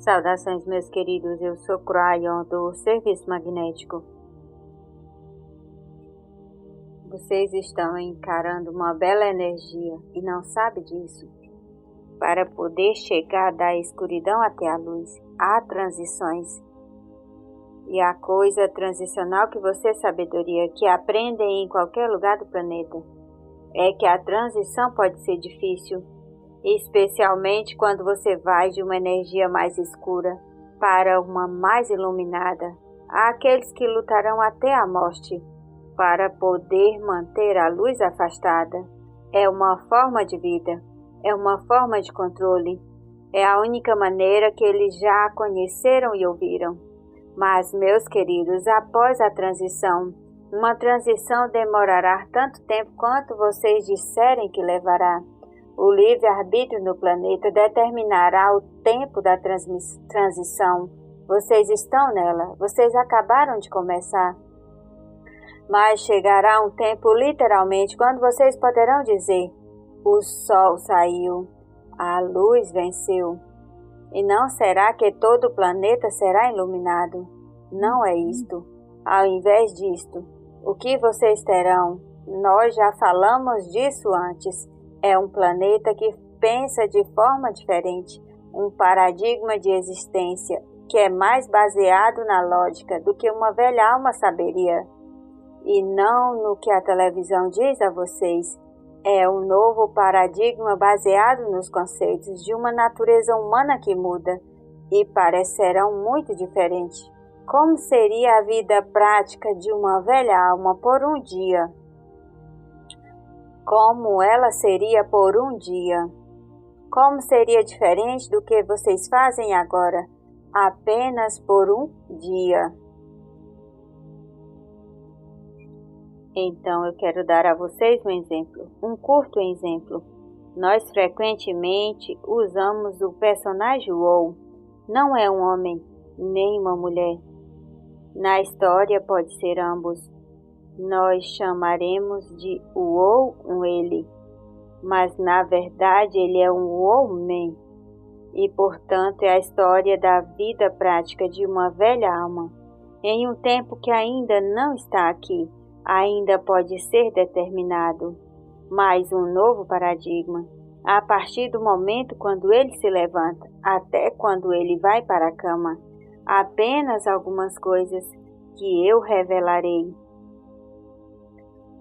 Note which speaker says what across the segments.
Speaker 1: Saudações, meus queridos, eu sou Cryon do Serviço Magnético. Vocês estão encarando uma bela energia e não sabem disso. Para poder chegar da escuridão até a luz, há transições. E a coisa transicional que você, sabedoria, que aprendem em qualquer lugar do planeta, é que a transição pode ser difícil. Especialmente quando você vai de uma energia mais escura para uma mais iluminada. Há aqueles que lutarão até a morte para poder manter a luz afastada. É uma forma de vida, é uma forma de controle, é a única maneira que eles já conheceram e ouviram. Mas, meus queridos, após a transição, uma transição demorará tanto tempo quanto vocês disserem que levará. O livre-arbítrio no planeta determinará o tempo da transição. Vocês estão nela, vocês acabaram de começar. Mas chegará um tempo, literalmente, quando vocês poderão dizer: o sol saiu, a luz venceu. E não será que todo o planeta será iluminado? Não é isto. Ao invés disto, o que vocês terão? Nós já falamos disso antes. É um planeta que pensa de forma diferente, um paradigma de existência que é mais baseado na lógica do que uma velha alma saberia, e não no que a televisão diz a vocês. É um novo paradigma baseado nos conceitos de uma natureza humana que muda e parecerão muito diferentes. Como seria a vida prática de uma velha alma por um dia? Como ela seria por um dia? Como seria diferente do que vocês fazem agora, apenas por um dia? Então eu quero dar a vocês um exemplo, um curto exemplo. Nós frequentemente usamos o personagem Uou. Não é um homem, nem uma mulher. Na história pode ser ambos. Nós chamaremos de Uou um ele, mas na verdade ele é um homem, e portanto é a história da vida prática de uma velha alma, em um tempo que ainda não está aqui, ainda pode ser determinado, mas um novo paradigma, a partir do momento quando ele se levanta, até quando ele vai para a cama, apenas algumas coisas que eu revelarei.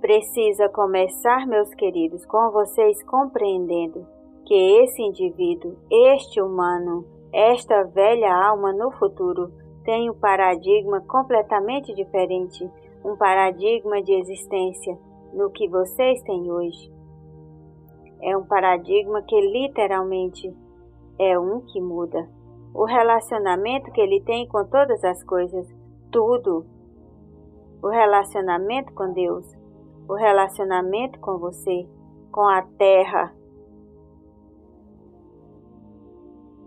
Speaker 1: Precisa começar, meus queridos, com vocês compreendendo que esse indivíduo, este humano, esta velha alma no futuro tem um paradigma completamente diferente, um paradigma de existência no que vocês têm hoje. É um paradigma que literalmente é um que muda. O relacionamento que ele tem com todas as coisas, tudo. O relacionamento com Deus. O relacionamento com você, com a terra.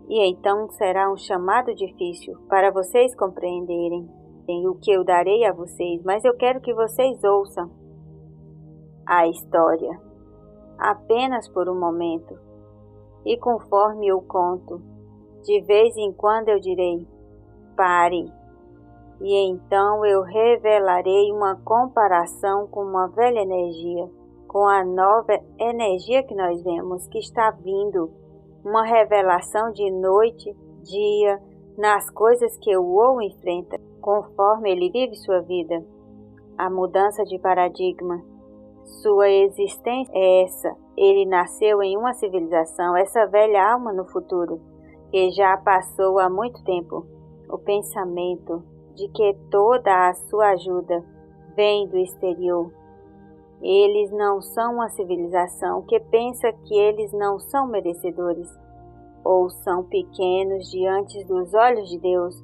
Speaker 1: E então será um chamado difícil para vocês compreenderem o que eu darei a vocês, mas eu quero que vocês ouçam a história, apenas por um momento. E conforme eu conto, de vez em quando eu direi: pare. E então eu revelarei uma comparação com uma velha energia, com a nova energia que nós vemos que está vindo, uma revelação de noite, dia, nas coisas que o Uou enfrenta, conforme ele vive sua vida. A mudança de paradigma, sua existência é essa. Ele nasceu em uma civilização, essa velha alma no futuro, que já passou há muito tempo. O pensamento de que toda a sua ajuda vem do exterior. Eles não são uma civilização que pensa que eles não são merecedores, ou são pequenos diante dos olhos de Deus.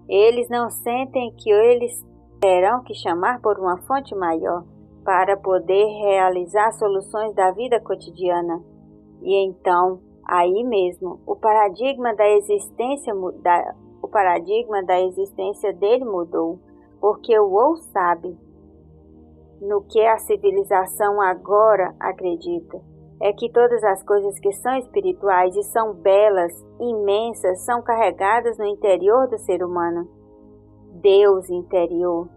Speaker 1: Eles não sentem que eles terão que chamar por uma fonte maior para poder realizar soluções da vida cotidiana. E então, aí mesmo, o paradigma da existência dele mudou, porque o Uou sabe no que a civilização agora acredita. é que todas as coisas que são espirituais e são belas, imensas, são carregadas no interior do ser humano. Deus interior,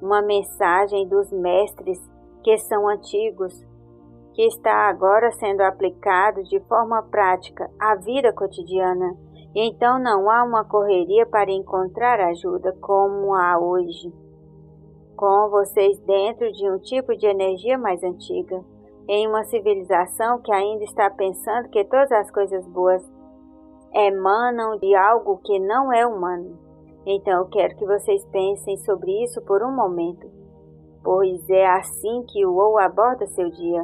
Speaker 1: uma mensagem dos mestres que são antigos, que está agora sendo aplicado de forma prática à vida cotidiana. E então não há uma correria para encontrar ajuda como há hoje, com vocês dentro de um tipo de energia mais antiga, em uma civilização que ainda está pensando que todas as coisas boas emanam de algo que não é humano. Então eu quero que vocês pensem sobre isso por um momento, pois é assim que o OU aborda seu dia.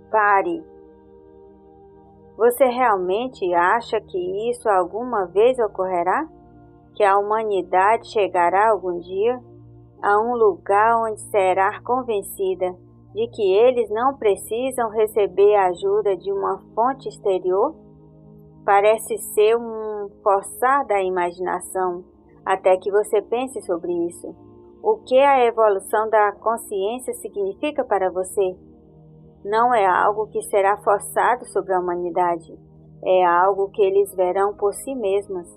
Speaker 1: Pare. Você realmente acha que isso alguma vez ocorrerá? Que a humanidade chegará algum dia a um lugar onde será convencida de que eles não precisam receber a ajuda de uma fonte exterior? Parece ser um forçar da imaginação, até que você pense sobre isso. O que a evolução da consciência significa para você? Não é algo que será forçado sobre a humanidade, é algo que eles verão por si mesmos.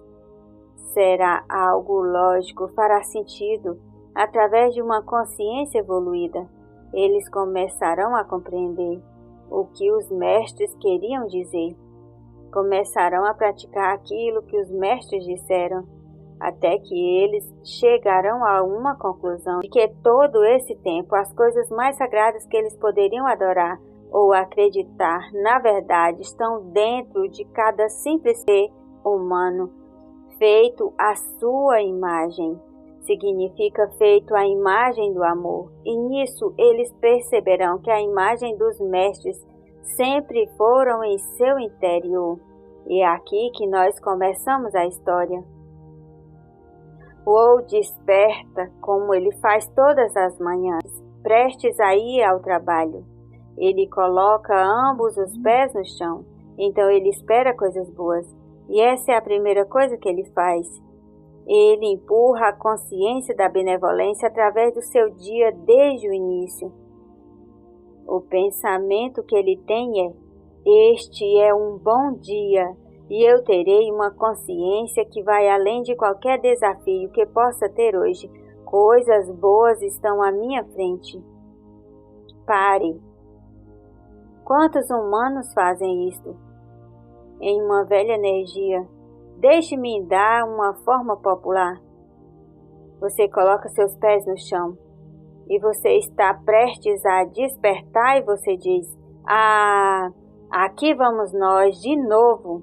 Speaker 1: Será algo lógico, fará sentido, através de uma consciência evoluída. Eles começarão a compreender o que os mestres queriam dizer. Começarão a praticar aquilo que os mestres disseram, até que eles chegarão a uma conclusão de que todo esse tempo as coisas mais sagradas que eles poderiam adorar ou acreditar, na verdade, estão dentro de cada simples ser humano, feito à sua imagem. Significa feito à imagem do amor, e nisso eles perceberão que a imagem dos mestres sempre foram em seu interior. E é aqui que nós começamos a história. O OU desperta como ele faz todas as manhãs, prestes a ir ao trabalho. Ele coloca ambos os pés no chão, então ele espera coisas boas. E essa é a primeira coisa que ele faz. Ele empurra a consciência da benevolência através do seu dia desde o início. O pensamento que ele tem é: este é um bom dia e eu terei uma consciência que vai além de qualquer desafio que possa ter hoje. Coisas boas estão à minha frente. Pare. Quantos humanos fazem isto? Em uma velha energia. Deixe-me dar uma forma popular. Você coloca seus pés no chão e você está prestes a despertar e você diz: ah, aqui vamos nós de novo.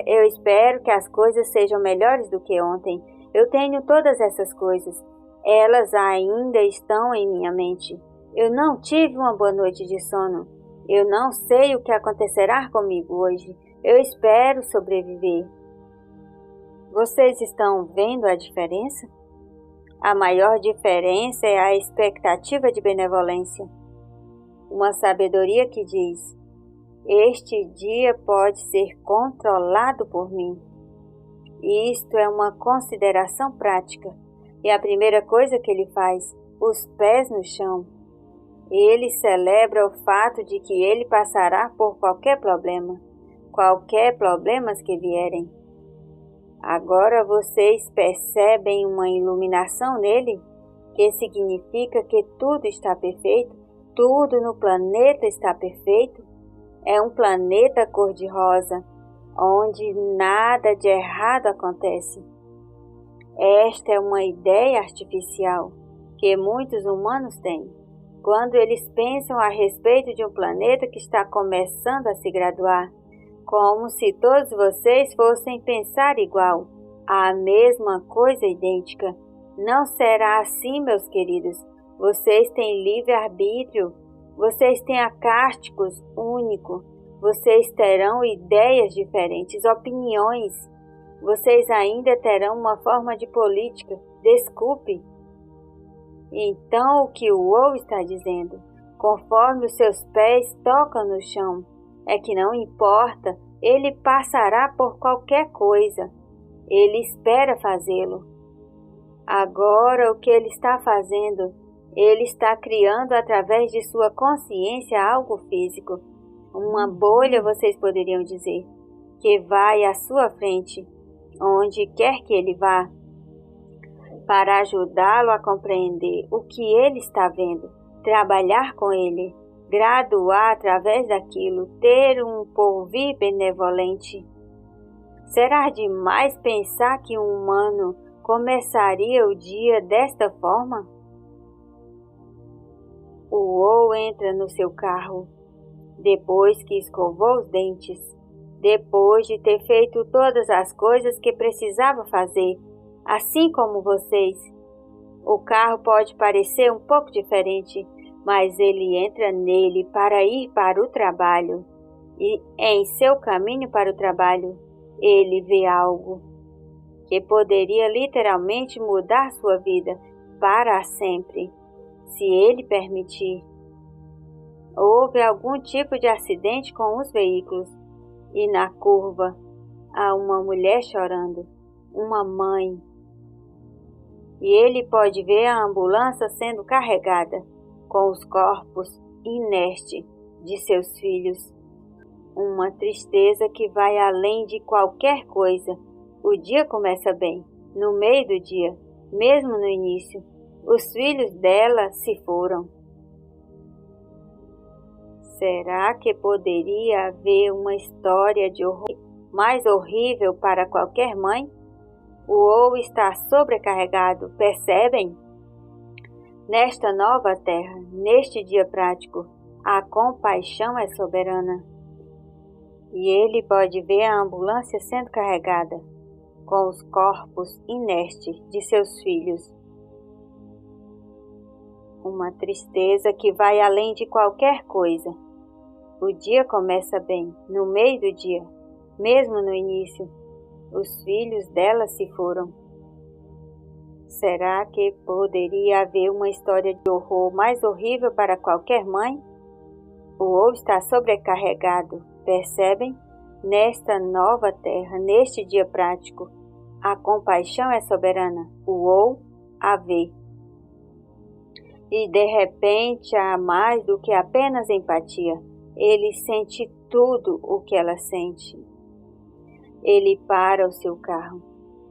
Speaker 1: Eu espero que as coisas sejam melhores do que ontem. Eu tenho todas essas coisas. Elas ainda estão em minha mente. Eu não tive uma boa noite de sono. Eu não sei o que acontecerá comigo hoje. Eu espero sobreviver. Vocês estão vendo a diferença? A maior diferença é a expectativa de benevolência. Uma sabedoria que diz: este dia pode ser controlado por mim. Isto é uma consideração prática. E a primeira coisa que ele faz, os pés no chão. Ele celebra o fato de que ele passará por qualquer problemas que vierem. Agora vocês percebem uma iluminação nele, que significa que tudo está perfeito, tudo no planeta está perfeito. É um planeta cor-de-rosa, onde nada de errado acontece. Esta é uma ideia artificial que muitos humanos têm, quando eles pensam a respeito de um planeta que está começando a se graduar, como se todos vocês fossem pensar igual, a mesma coisa idêntica. Não será assim, meus queridos. Vocês têm livre-arbítrio, vocês têm acásticos único, vocês terão ideias diferentes, opiniões, vocês ainda terão uma forma de política. Desculpe. Então o que o OU está dizendo, conforme os seus pés tocam no chão, é que não importa, ele passará por qualquer coisa. Ele espera fazê-lo. Agora o que ele está fazendo? Ele está criando através de sua consciência algo físico. uma bolha, vocês poderiam dizer, que vai à sua frente, onde quer que ele vá, para ajudá-lo a compreender o que ele está vendo, trabalhar com ele, graduar através daquilo, ter um porvir benevolente. Será demais pensar que um humano começaria o dia desta forma? O Ou entra no seu carro, depois que escovou os dentes, depois de ter feito todas as coisas que precisava fazer, assim como vocês. O carro pode parecer um pouco diferente, mas ele entra nele para ir para o trabalho. E em seu caminho para o trabalho, ele vê algo que poderia literalmente mudar sua vida para sempre, se ele permitir. Houve algum tipo de acidente com os veículos e na curva há uma mulher chorando, uma mãe. E ele pode ver a ambulância sendo carregada com os corpos inertes de seus filhos. Uma tristeza que vai além de qualquer coisa. O dia começa bem, no meio do dia, mesmo no início. Os filhos dela se foram. Será que poderia haver uma história de horror mais horrível para qualquer mãe? O Ou está sobrecarregado, percebem? Nesta nova terra, neste dia prático, a compaixão é soberana. E ele pode ver a ambulância sendo carregada com os corpos inertes de seus filhos. Uma tristeza que vai além de qualquer coisa. O dia começa bem, no meio do dia, mesmo no início. Os filhos dela se foram. Será que poderia haver uma história de horror mais horrível para qualquer mãe? O Ou está sobrecarregado, percebem? Nesta nova terra, neste dia prático, a compaixão é soberana. O Ou a vê. E de repente há mais do que apenas empatia. Ele sente tudo o que ela sente. Ele para o seu carro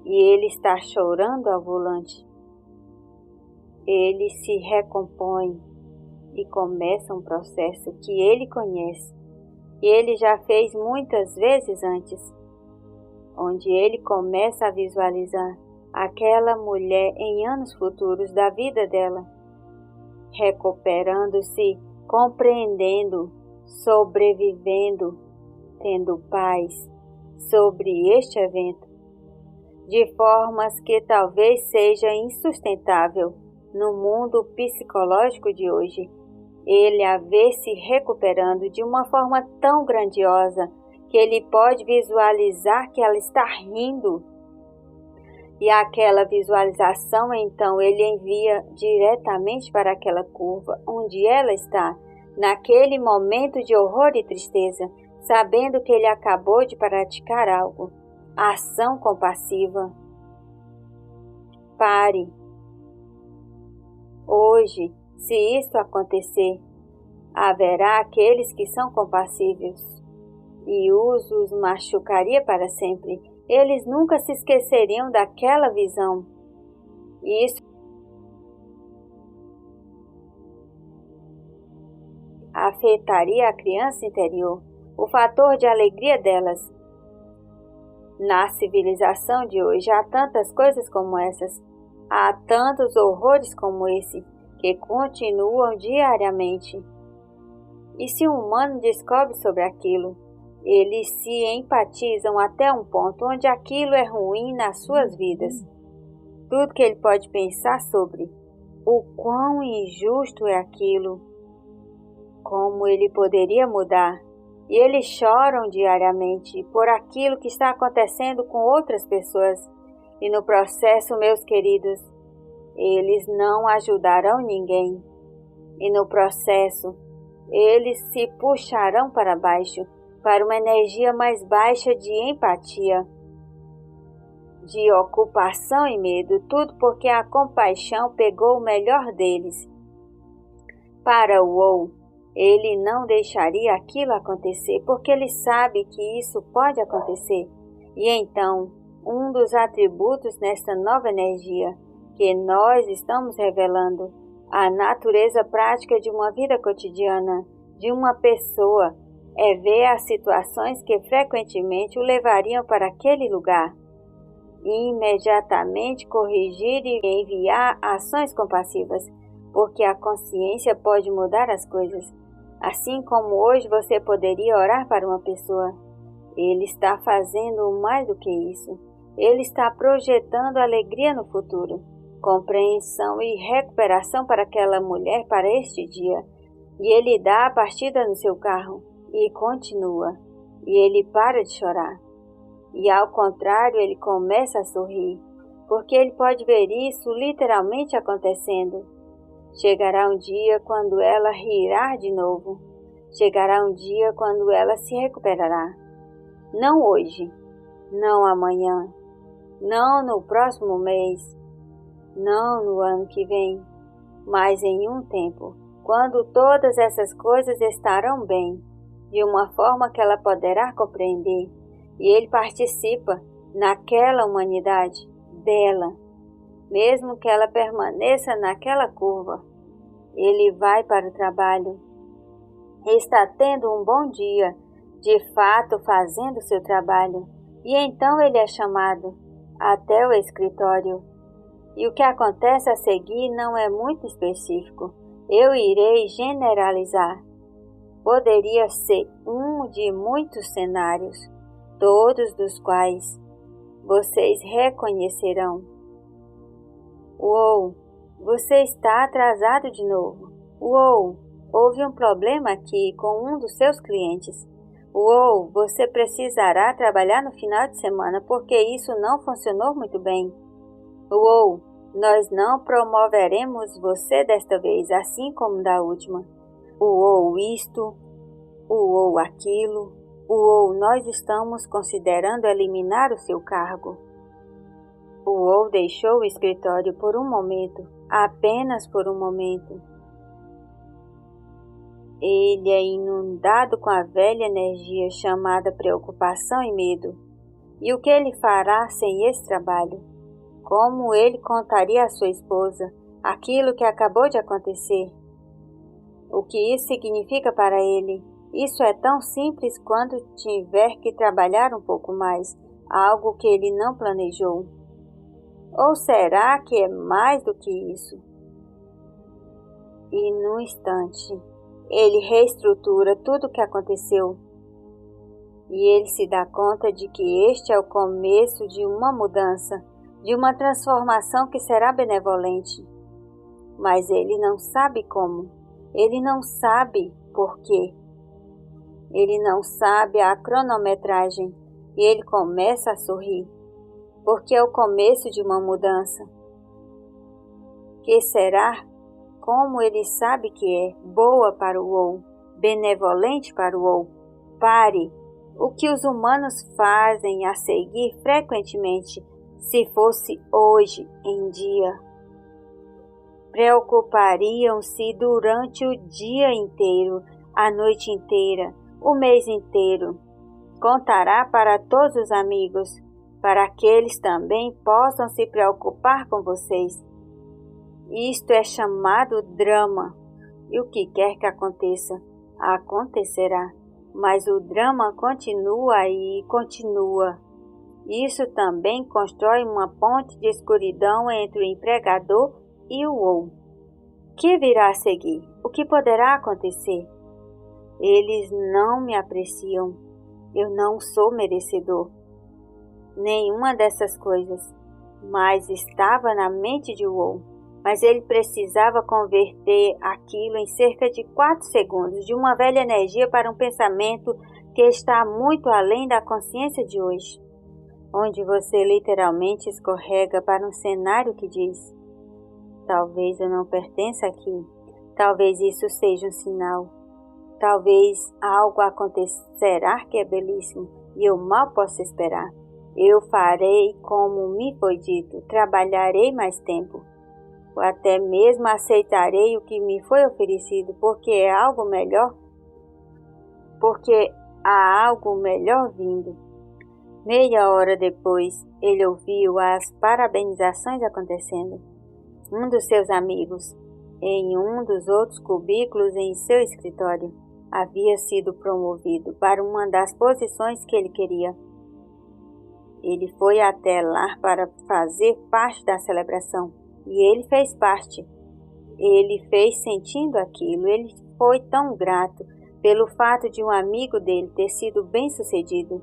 Speaker 1: e ele está chorando ao volante. Ele se recompõe e começa um processo que ele conhece e ele já fez muitas vezes antes, onde ele começa a visualizar aquela mulher em anos futuros da vida dela, recuperando-se, compreendendo, sobrevivendo, tendo paz sobre este evento, de formas que talvez seja insustentável no mundo psicológico de hoje. Ele a vê se recuperando de uma forma tão grandiosa que ele pode visualizar que ela está rindo. E aquela visualização, então, ele envia diretamente para aquela curva onde ela está, naquele momento de horror e tristeza, sabendo que ele acabou de praticar algo. Ação compassiva. Pare. Hoje, se isto acontecer, haverá aqueles que são compassivos e os machucaria para sempre. Eles nunca se esqueceriam daquela visão. E isso afetaria a criança interior, o fator de alegria delas. Na civilização de hoje há tantas coisas como essas, há tantos horrores como esse, que continuam diariamente. E se um humano descobre sobre aquilo, eles se empatizam até um ponto onde aquilo é ruim nas suas vidas. Tudo que ele pode pensar sobre o quão injusto é aquilo, como ele poderia mudar. E eles choram diariamente por aquilo que está acontecendo com outras pessoas. E no processo, meus queridos, eles não ajudarão ninguém. E no processo, eles se puxarão para baixo, para uma energia mais baixa de empatia, de ocupação e medo, tudo porque a compaixão pegou o melhor deles. Para o Ou, Ele não deixaria aquilo acontecer, porque ele sabe que isso pode acontecer. E então, um dos atributos nesta nova energia que nós estamos revelando, a natureza prática de uma vida cotidiana, de uma pessoa, é ver as situações que frequentemente o levariam para aquele lugar e imediatamente corrigir e enviar ações compassivas, porque a consciência pode mudar as coisas. Assim como hoje você poderia orar para uma pessoa, ele está fazendo mais do que isso. Ele está projetando alegria no futuro, compreensão e recuperação para aquela mulher para este dia. E ele dá a partida no seu carro e continua. E ele para de chorar. E ao contrário, ele começa a sorrir, porque ele pode ver isso literalmente acontecendo. Chegará um dia quando ela rirá de novo. Chegará um dia quando ela se recuperará. Não hoje, não amanhã, não no próximo mês, não no ano que vem, mas em um tempo, quando todas essas coisas estarão bem, de uma forma que ela poderá compreender, e ele participa naquela humanidade dela, mesmo que ela permaneça naquela curva. Ele vai para o trabalho, está tendo um bom dia, de fato fazendo seu trabalho, e então ele é chamado até o escritório. E o que acontece a seguir não é muito específico. Eu irei generalizar. Poderia ser um de muitos cenários, todos dos quais vocês reconhecerão. Uou, você está atrasado de novo. Uou, houve um problema aqui com um dos seus clientes. Uou, você precisará trabalhar no final de semana porque isso não funcionou muito bem. Uou, nós não promoveremos você desta vez, assim como da última. Uou, isto. Uou, aquilo. Uou, nós estamos considerando eliminar o seu cargo. Uou deixou o escritório por um momento, apenas por um momento. Ele é inundado com a velha energia chamada preocupação e medo. E o que ele fará sem esse trabalho? Como ele contaria à sua esposa aquilo que acabou de acontecer? O que isso significa para ele? Isso é tão simples quando tiver que trabalhar um pouco mais, algo que ele não planejou. Ou será que é mais do que isso? E num instante, ele reestrutura tudo o que aconteceu. E ele se dá conta de que este é o começo de uma mudança, de uma transformação que será benevolente. Mas ele não sabe como. Ele não sabe por quê. Ele não sabe a cronometragem e ele começa a sorrir, porque é o começo de uma mudança. Que será, como ele sabe que é, boa para o Uou, benevolente para o Uou. Pare o que os humanos fazem a seguir frequentemente, se fosse hoje em dia. Preocupariam-se durante o dia inteiro, a noite inteira, o mês inteiro. Contará para todos os amigos, para que eles também possam se preocupar com vocês. Isto é chamado drama, e o que quer que aconteça, acontecerá. Mas o drama continua e continua. Isso também constrói uma ponte de escuridão entre o empregador e o Uou. Que virá a seguir? O que poderá acontecer? Eles não me apreciam. Eu não sou merecedor. Nenhuma dessas coisas. Mas estava na mente de Uou. Mas ele precisava converter aquilo em cerca de 4 segundos, de uma velha energia para um pensamento que está muito além da consciência de hoje. Onde você literalmente escorrega para um cenário que diz: talvez eu não pertença aqui, talvez isso seja um sinal, talvez algo acontecerá que é belíssimo e eu mal posso esperar. Eu farei como me foi dito, trabalharei mais tempo. ou até mesmo aceitarei o que me foi oferecido, porque é algo melhor, porque há algo melhor vindo. Meia hora depois, ele ouviu as parabenizações acontecendo. Um dos seus amigos, em um dos outros cubículos em seu escritório, havia sido promovido para uma das posições que ele queria. Ele foi até lá para fazer parte da celebração, e ele fez parte. Ele fez sentindo aquilo. Ele foi tão grato pelo fato de um amigo dele ter sido bem-sucedido.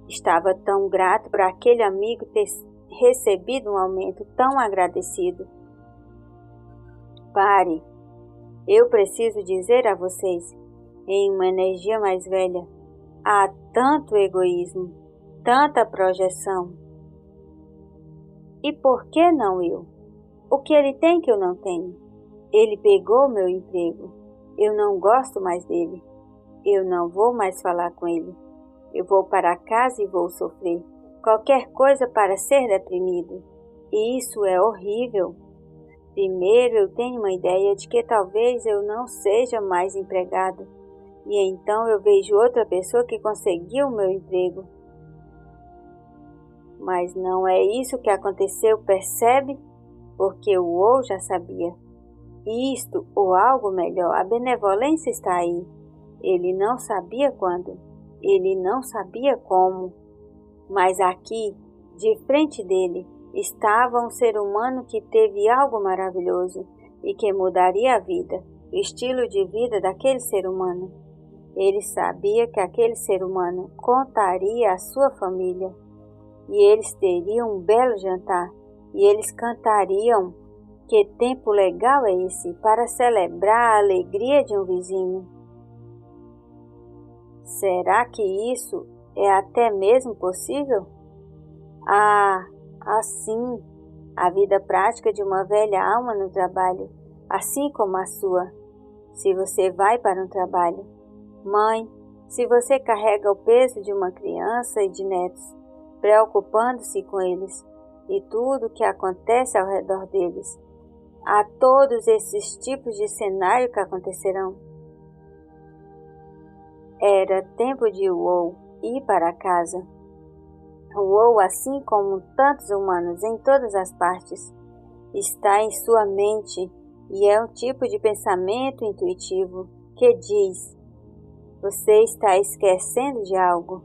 Speaker 1: Estava tão grato por aquele amigo ter recebido um aumento, tão agradecido. Pare. Eu preciso dizer a vocês, em uma energia mais velha, há tanto egoísmo, tanta projeção. E por que não eu? O que ele tem que eu não tenho? Ele pegou meu emprego. Eu não gosto mais dele. Eu não vou mais falar com ele. Eu vou para casa e vou sofrer qualquer coisa para ser deprimido. E isso é horrível. Primeiro eu tenho uma ideia de que talvez eu não seja mais empregado. E então eu vejo outra pessoa que conseguiu o meu emprego. Mas não é isso que aconteceu, percebe? Porque o Ou já sabia. Isto ou algo melhor, a benevolência está aí. Ele não sabia quando, ele não sabia como. Mas aqui, de frente dele, estava um ser humano que teve algo maravilhoso e que mudaria a vida, o estilo de vida daquele ser humano. Ele sabia que aquele ser humano contaria à sua família e eles teriam um belo jantar e eles cantariam. Que tempo legal é esse para celebrar a alegria de um vizinho? Será que isso é até mesmo possível? Assim, a vida prática de uma velha alma no trabalho, assim como a sua. Se você vai para um trabalho, mãe, se você carrega o peso de uma criança e de netos, preocupando-se com eles e tudo o que acontece ao redor deles, há todos esses tipos de cenário que acontecerão. Era tempo de Ou ir para casa. Ou, assim como tantos humanos em todas as partes, está em sua mente e é um tipo de pensamento intuitivo que diz: você está esquecendo de algo.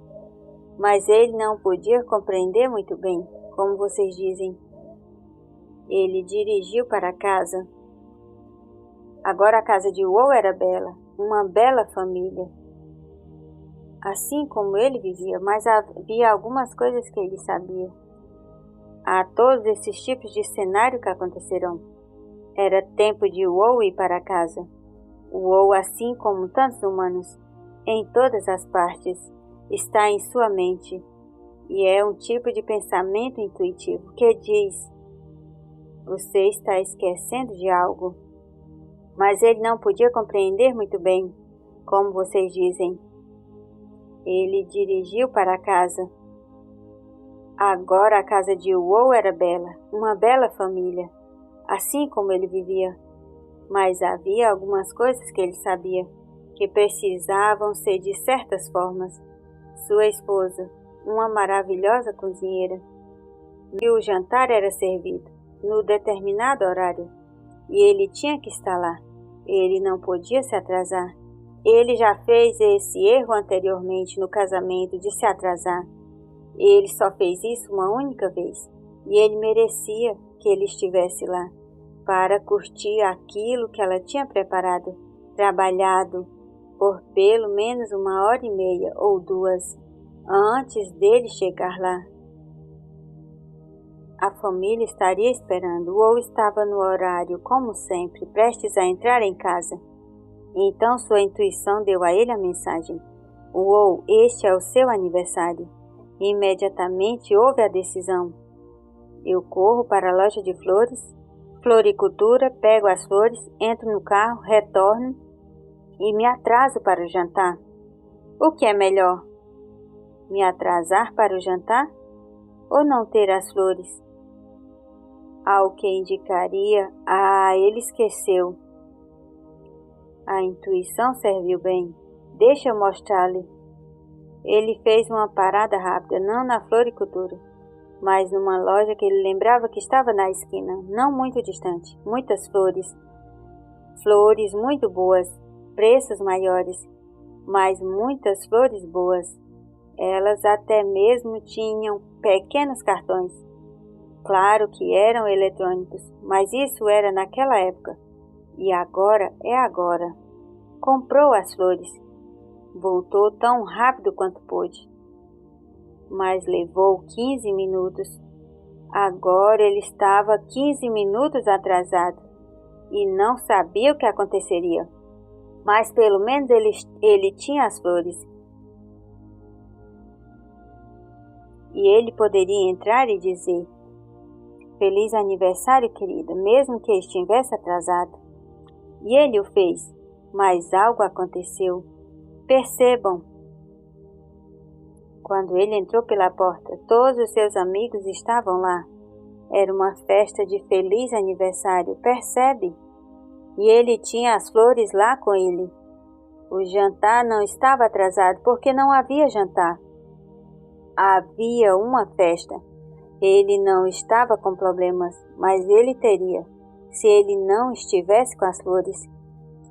Speaker 1: Mas ele não podia compreender muito bem, como vocês dizem. Ele dirigiu para casa. Agora a casa de Ou era bela, uma bela família. Assim como ele vivia, mas havia algumas coisas que ele sabia. Há todos esses tipos de cenário que acontecerão. Era tempo de Ou ir para casa. Ou, assim como tantos humanos, em todas as partes, está em sua mente e é um tipo de pensamento intuitivo que diz: você está esquecendo de algo. Mas ele não podia compreender muito bem, como vocês dizem. Ele dirigiu para casa. Agora a casa de Ou era bela, uma bela família, assim como ele vivia. Mas havia algumas coisas que ele sabia, que precisavam ser de certas formas. Sua esposa, uma maravilhosa cozinheira, e o jantar era servido no determinado horário, e ele tinha que estar lá. Ele não podia se atrasar. Ele já fez esse erro anteriormente no casamento de se atrasar. Ele só fez isso uma única vez, e ele merecia que ele estivesse lá para curtir aquilo que ela tinha preparado, trabalhado por pelo menos 1h30 ou 2 antes dele chegar lá. A família estaria esperando, ou estava no horário, como sempre, prestes a entrar em casa. Então sua intuição deu a ele a mensagem: Ou, este é o seu aniversário. E imediatamente houve a decisão. Eu corro para a loja de flores, floricultura, pego as flores, entro no carro, retorno e me atraso para o jantar. O que é melhor? Me atrasar para o jantar ou não ter as flores? ao que indicaria, ele esqueceu. A intuição serviu bem. Deixa eu mostrar-lhe. Ele fez uma parada rápida, não na floricultura, mas numa loja que ele lembrava que estava na esquina, não muito distante. Muitas flores. Flores muito boas, preços maiores, mas muitas flores boas. Elas até mesmo tinham pequenos cartões. Claro que eram eletrônicos, mas isso era naquela época. E agora é agora. Comprou as flores. Voltou tão rápido quanto pôde. Mas levou 15 minutos. Agora ele estava 15 minutos atrasado e não sabia o que aconteceria. Mas pelo menos ele tinha as flores. E ele poderia entrar e dizer: "Feliz aniversário, querida", mesmo que estivesse atrasado. E ele o fez, mas algo aconteceu. Percebam. Quando ele entrou pela porta, todos os seus amigos estavam lá. Era uma festa de feliz aniversário, percebe? E ele tinha as flores lá com ele. O jantar não estava atrasado porque não havia jantar. Havia uma festa. Ele não estava com problemas, mas ele teria, se ele não estivesse com as flores.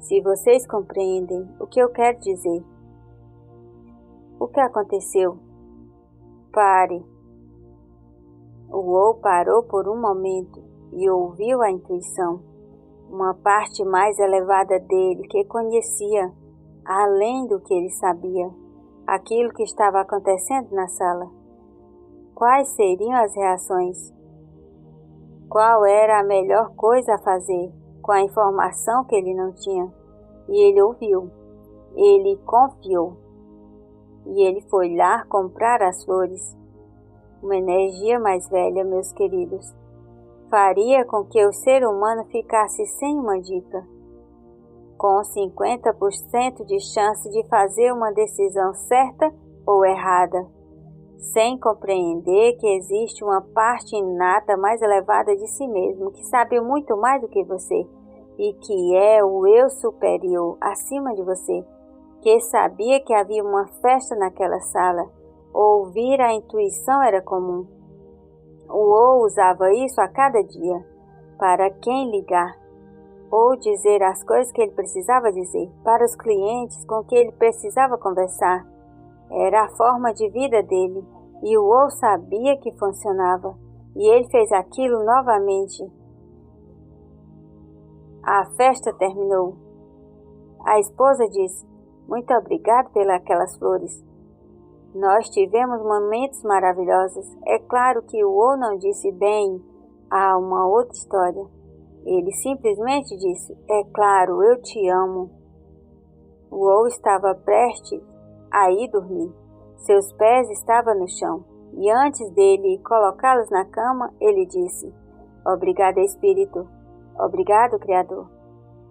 Speaker 1: Se vocês compreendem o que eu quero dizer. O que aconteceu? Pare. O Ou parou por um momento e ouviu a intuição, uma parte mais elevada dele que conhecia, além do que ele sabia, aquilo que estava acontecendo na sala. Quais seriam as reações? Qual era a melhor coisa a fazer com a informação que ele não tinha? E ele ouviu, ele confiou. E ele foi lá comprar as flores. Uma energia mais velha, meus queridos, faria com que o ser humano ficasse sem uma dica, com 50% de chance de fazer uma decisão certa ou errada, sem compreender que existe uma parte inata mais elevada de si mesmo, que sabe muito mais do que você, e que é o eu superior acima de você, que sabia que havia uma festa naquela sala. Ouvir a intuição era comum. O Ou usava isso a cada dia, para quem ligar, ou dizer as coisas que ele precisava dizer, para os clientes com quem ele precisava conversar. Era a forma de vida dele, e o Ou sabia que funcionava, e ele fez aquilo novamente. A festa terminou. A esposa disse: "Muito obrigado pelas flores. Nós tivemos momentos maravilhosos." É claro que o Ou não disse: "Bem, há uma outra história." Ele simplesmente disse: "É claro, eu te amo." O Ou estava prestes a ir dormir. Seus pés estavam no chão. E antes dele colocá-los na cama, ele disse: "Obrigado, Espírito. Obrigado, Criador.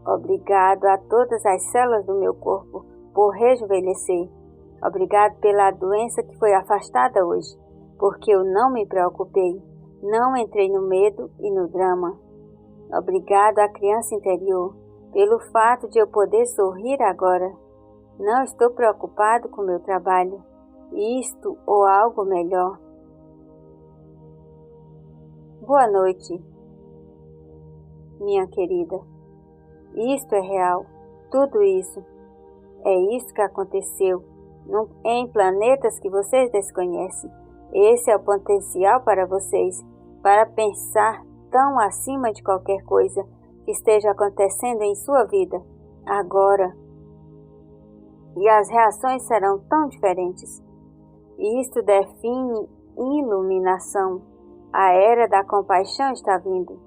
Speaker 1: Obrigado a todas as células do meu corpo por rejuvenescer. Obrigado pela doença que foi afastada hoje, porque eu não me preocupei, não entrei no medo e no drama. Obrigado à criança interior, pelo fato de eu poder sorrir agora. Não estou preocupado com meu trabalho, isto ou algo melhor." Boa noite, minha querida. Isto é real, tudo isso. É isso que aconteceu em planetas que vocês desconhecem. Esse é o potencial para vocês, para pensar tão acima de qualquer coisa que esteja acontecendo em sua vida, agora. E as reações serão tão diferentes. Isto define iluminação. A era da compaixão está vindo.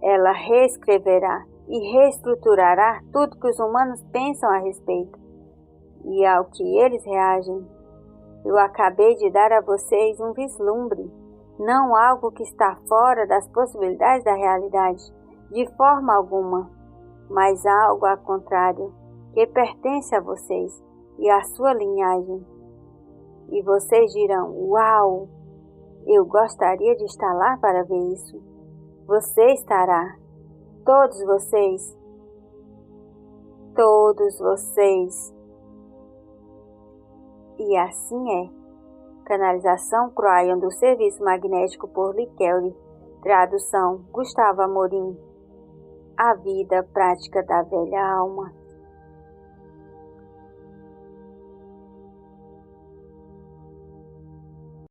Speaker 1: Ela reescreverá e reestruturará tudo que os humanos pensam a respeito e ao que eles reagem. Eu acabei de dar a vocês um vislumbre, não algo que está fora das possibilidades da realidade, de forma alguma, mas algo ao contrário, que pertence a vocês e à sua linhagem. E vocês dirão: "Uau, eu gostaria de estar lá para ver isso." Você estará. Todos vocês. Todos vocês. E assim é. Canalização Croyon do Serviço Magnético por Lee Kelly. Tradução Gustavo Amorim. A vida prática da velha alma.